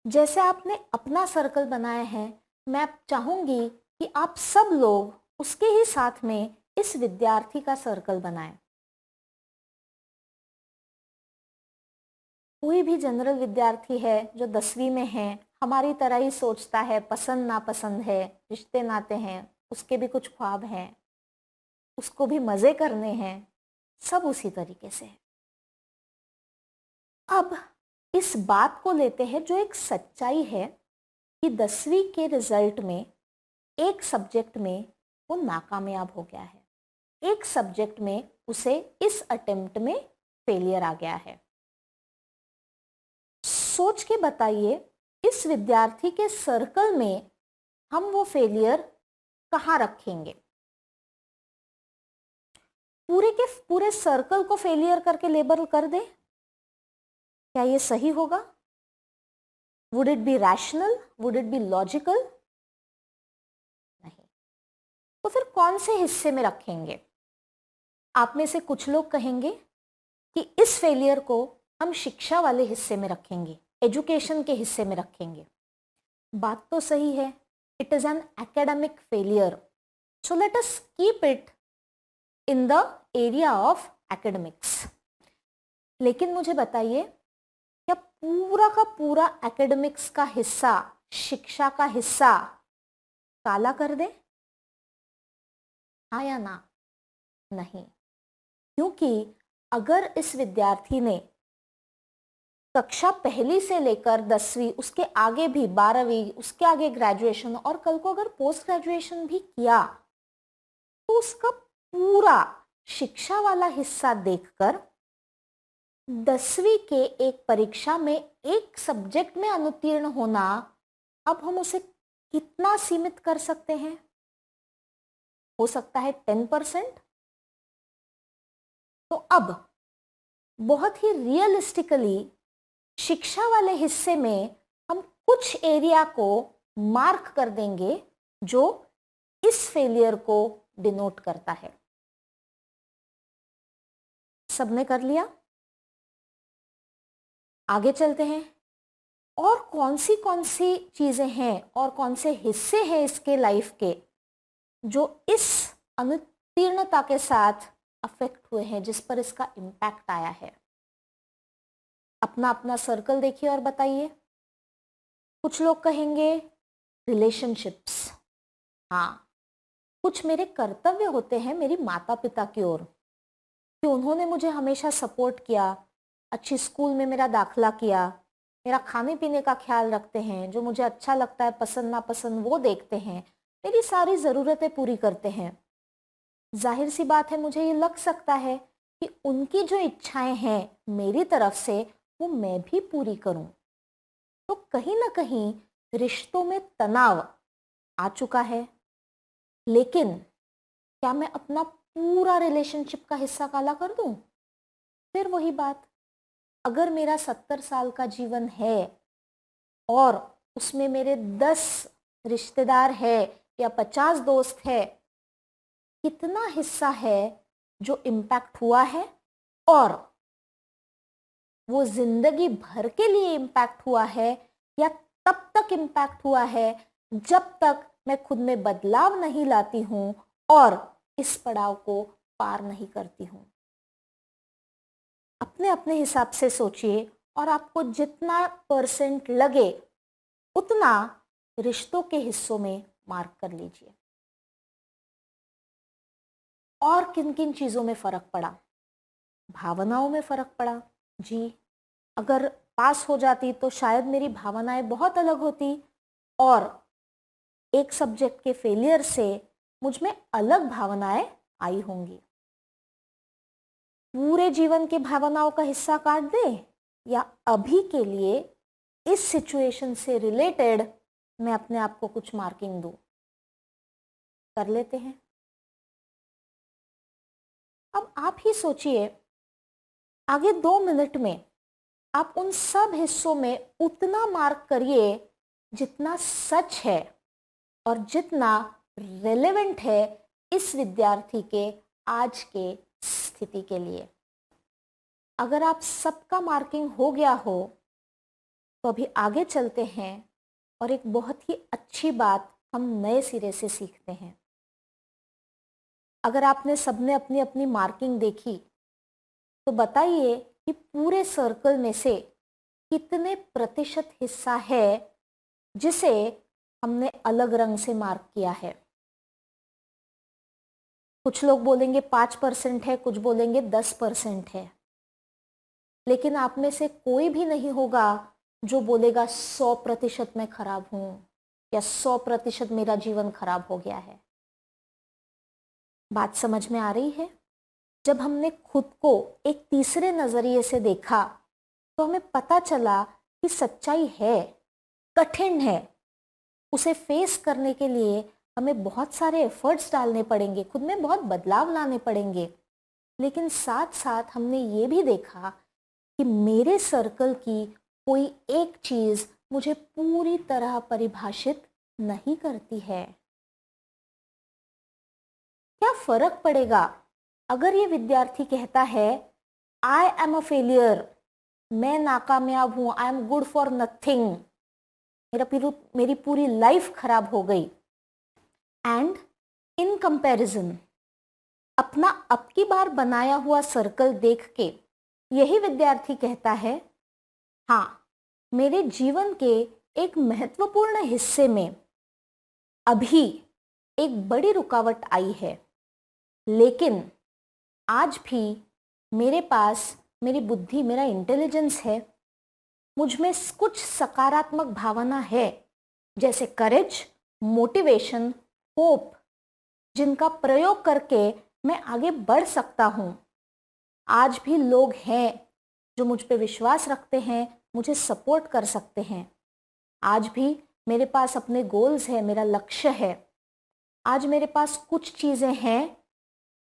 जैसे आपने अपना सर्कल बनाया है, मैं चाहूंगी कि आप सब लोग उसके ही साथ में इस विद्यार्थी का सर्कल बनाएं। कोई भी जनरल विद्यार्थी है जो 10वीं में है, हमारी तरह ही सोचता है, पसंद नापसंद है, रिश्ते नाते हैं, उसके भी कुछ ख्वाब हैं, उसको भी मजे करने हैं, सब उसी तरीके से है। अब इस बात को लेते हैं जो एक सच्चाई है कि 10वीं के रिजल्ट में एक सब्जेक्ट में वो नाकामयाब हो गया है, एक सब्जेक्ट में उसे इस अटेम्प्ट में फेलियर आ गया है। सोच के बताइए, इस विद्यार्थी के सर्कल में हम वो फेलियर कहाँ रखेंगे? पूरे के पूरे सर्कल को फेलियर करके लेबल कर दें, क्या ये सही होगा? Would it be rational? Would it be logical? नहीं। तो फिर कौन से हिस्से में रखेंगे? आप में से कुछ लोग कहेंगे कि इस फेलियर को हम शिक्षा वाले हिस्से में रखेंगे, एजुकेशन के हिस्से में रखेंगे। बात तो सही है, it is an academic failure, so let us keep it in the area of academics. लेकिन मुझे बताइए, क्या पूरा का पूरा एकेडमिक्स का हिस्सा, शिक्षा का हिस्सा काला कर दे? हाँ या ना? नहीं। क्योंकि अगर इस विद्यार्थी ने कक्षा पहली से लेकर 10वीं, उसके आगे भी 12वीं, उसके आगे ग्रेजुएशन, और कल को अगर पोस्ट ग्रेजुएशन भी किया, तो उसका पूरा शिक्षा वाला हिस्सा देखकर 10वीं के एक परीक्षा में एक सब्जेक्ट में अनुत्तीर्ण होना, अब हम उसे कितना सीमित कर सकते हैं? हो सकता है 10%। तो अब बहुत ही रियलिस्टिकली शिक्षा वाले हिस्से में हम कुछ एरिया को मार्क कर देंगे जो इस फेलियर को डिनोट करता है। सबने कर लिया? आगे चलते हैं। और कौन सी चीजें हैं और कौन से हिस्से हैं इसके लाइफ के जो इस अनुत्तीर्णता के साथ अफेक्ट हुए हैं, जिस पर इसका इम्पैक्ट आया है? अपना अपना सर्कल देखिए और बताइए। कुछ लोग कहेंगे रिलेशनशिप्स। हाँ, कुछ मेरे कर्तव्य होते हैं मेरी माता पिता की ओर कि उन्होंने मुझे हमेशा सपोर्ट किया, अच्छी स्कूल में मेरा दाखला किया, मेरा खाने पीने का ख्याल रखते हैं, जो मुझे अच्छा लगता है, पसंद नापसंद वो देखते हैं, मेरी सारी ज़रूरतें पूरी करते हैं। जाहिर सी बात है, मुझे ये लग सकता है कि उनकी जो इच्छाएं हैं मेरी तरफ से वो मैं भी पूरी करूं। तो कहीं ना कहीं रिश्तों में तनाव आ चुका है। लेकिन क्या मैं अपना पूरा रिलेशनशिप का हिस्सा काला कर दूं? फिर वही बात, अगर मेरा 70 साल का जीवन है और उसमें मेरे 10 रिश्तेदार है या 50 दोस्त है, कितना हिस्सा है जो इम्पैक्ट हुआ है और वो जिंदगी भर के लिए इम्पैक्ट हुआ है, या तब तक इम्पैक्ट हुआ है जब तक मैं खुद में बदलाव नहीं लाती हूं और इस पड़ाव को पार नहीं करती हूं। अपने अपने हिसाब से सोचिए और आपको जितना परसेंट लगे उतना रिश्तों के हिस्सों में मार्क कर लीजिए। और किन किन चीजों में फर्क पड़ा? भावनाओं में फर्क पड़ा। जी, अगर पास हो जाती तो शायद मेरी भावनाएं बहुत अलग होती और एक सब्जेक्ट के फेलियर से मुझ में अलग भावनाएं आई होंगी। पूरे जीवन के भावनाओं का हिस्सा काट दे या अभी के लिए इस सिचुएशन से रिलेटेड मैं अपने आप को कुछ मार्किंग दूं? कर लेते हैं। अब आप ही सोचिए, आगे 2 मिनट में आप उन सब हिस्सों में उतना मार्क करिए जितना सच है और जितना रेलेवेंट है इस विद्यार्थी के आज के स्थिति के लिए। अगर आप सबका मार्किंग हो गया हो तो अभी आगे चलते हैं और एक बहुत ही अच्छी बात हम नए सिरे से सीखते हैं। अगर आपने सबने अपनी अपनी मार्किंग देखी तो बताइए कि पूरे सर्कल में से कितने प्रतिशत हिस्सा है जिसे हमने अलग रंग से मार्क किया है। कुछ लोग बोलेंगे 5% है, कुछ बोलेंगे 10% है, लेकिन आप में से कोई भी नहीं होगा जो बोलेगा 100% मैं खराब हूं या 100% मेरा जीवन खराब हो गया है। बात समझ में आ रही है? जब हमने खुद को एक तीसरे नजरिए से देखा तो हमें पता चला कि सच्चाई है, कठिन है, उसे फेस करने के लिए हमें बहुत सारे एफर्ट्स डालने पड़ेंगे, खुद में बहुत बदलाव लाने पड़ेंगे। लेकिन साथ साथ हमने ये भी देखा कि मेरे सर्कल की कोई एक चीज मुझे पूरी तरह परिभाषित नहीं करती है। क्या फर्क पड़ेगा अगर ये विद्यार्थी कहता है आई एम अ फेलियर, मैं नाकामयाब हूं, I am good for nothing, मेरी पूरी लाइफ खराब हो गई। एंड इन कंपैरिजन अपना अब की बार बनाया हुआ सर्कल देख के यही विद्यार्थी कहता है हाँ, मेरे जीवन के एक महत्वपूर्ण हिस्से में अभी एक बड़ी रुकावट आई है, लेकिन आज भी मेरे पास मेरी बुद्धि, मेरा इंटेलिजेंस है, मुझ में कुछ सकारात्मक भावना है, जैसे करेज, मोटिवेशन, होप, जिनका प्रयोग करके मैं आगे बढ़ सकता हूं। आज भी लोग हैं जो मुझ पे विश्वास रखते हैं, मुझे सपोर्ट कर सकते हैं। आज भी मेरे पास अपने गोल्स है, मेरा लक्ष्य है। आज मेरे पास कुछ चीजें हैं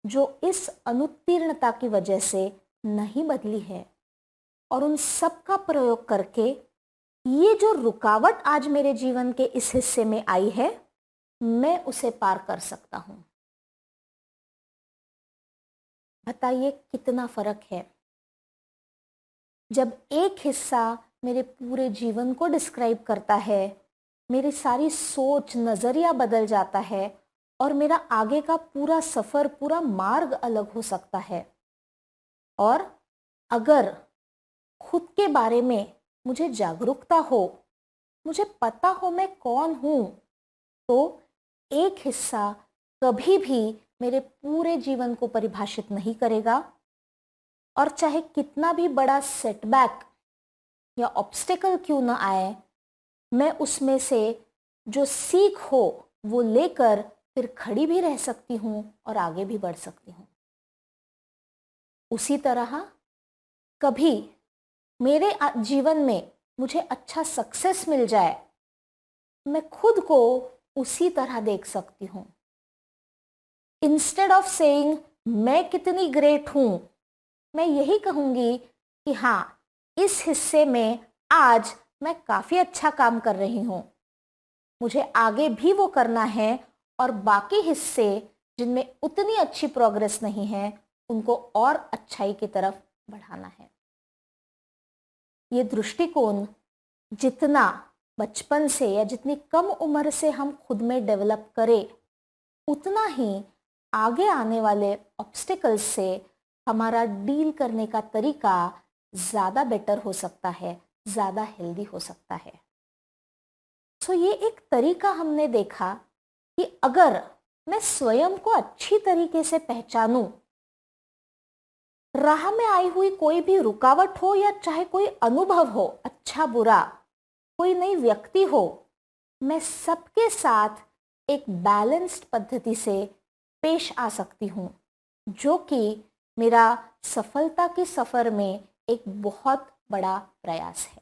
जो इस अनुत्तीर्णता की वजह से नहीं बदली है, और उन सब का प्रयोग करके ये जो रुकावट आज मेरे जीवन के इस हिस्से में आई है, मैं उसे पार कर सकता हूं। बताइए कितना फर्क है। जब एक हिस्सा मेरे पूरे जीवन को डिस्क्राइब करता है, मेरी सारी सोच, नजरिया बदल जाता है और मेरा आगे का पूरा सफर, पूरा मार्ग अलग हो सकता है। और अगर खुद के बारे में मुझे जागरूकता हो, मुझे पता हो मैं कौन हूं, तो एक हिस्सा कभी भी मेरे पूरे जीवन को परिभाषित नहीं करेगा। और चाहे कितना भी बड़ा सेटबैक या ऑब्स्टेकल क्यों ना आए, मैं उसमें से जो सीख हो वो लेकर फिर खड़ी भी रह सकती हूँ और आगे भी बढ़ सकती हूँ। उसी तरह कभी मेरे जीवन में मुझे अच्छा सक्सेस मिल जाए, मैं खुद को उसी तरह देख सकती हूँ। इंस्टेड ऑफ सेइंग मैं कितनी ग्रेट हूं, मैं यही कहूंगी कि हाँ, इस हिस्से में आज मैं काफी अच्छा काम कर रही हूं, मुझे आगे भी वो करना है, और बाकी हिस्से जिनमें उतनी अच्छी प्रोग्रेस नहीं है उनको और अच्छाई की तरफ बढ़ाना है। ये दृष्टिकोण जितना बचपन से या जितनी कम उम्र से हम खुद में डेवलप करें, उतना ही आगे आने वाले ऑब्स्टिकल्स से हमारा डील करने का तरीका ज़्यादा बेटर हो सकता है, ज़्यादा हेल्दी हो सकता है। सो ये एक तरीका हमने देखा कि अगर मैं स्वयं को अच्छी तरीके से पहचानूं, राह में आई हुई कोई भी रुकावट हो या चाहे कोई अनुभव हो, अच्छा बुरा, कोई नई व्यक्ति हो, मैं सबके साथ एक बैलेंस्ड पद्धति से पेश आ सकती हूँ, जो कि मेरा सफलता के सफर में एक बहुत बड़ा प्रयास है।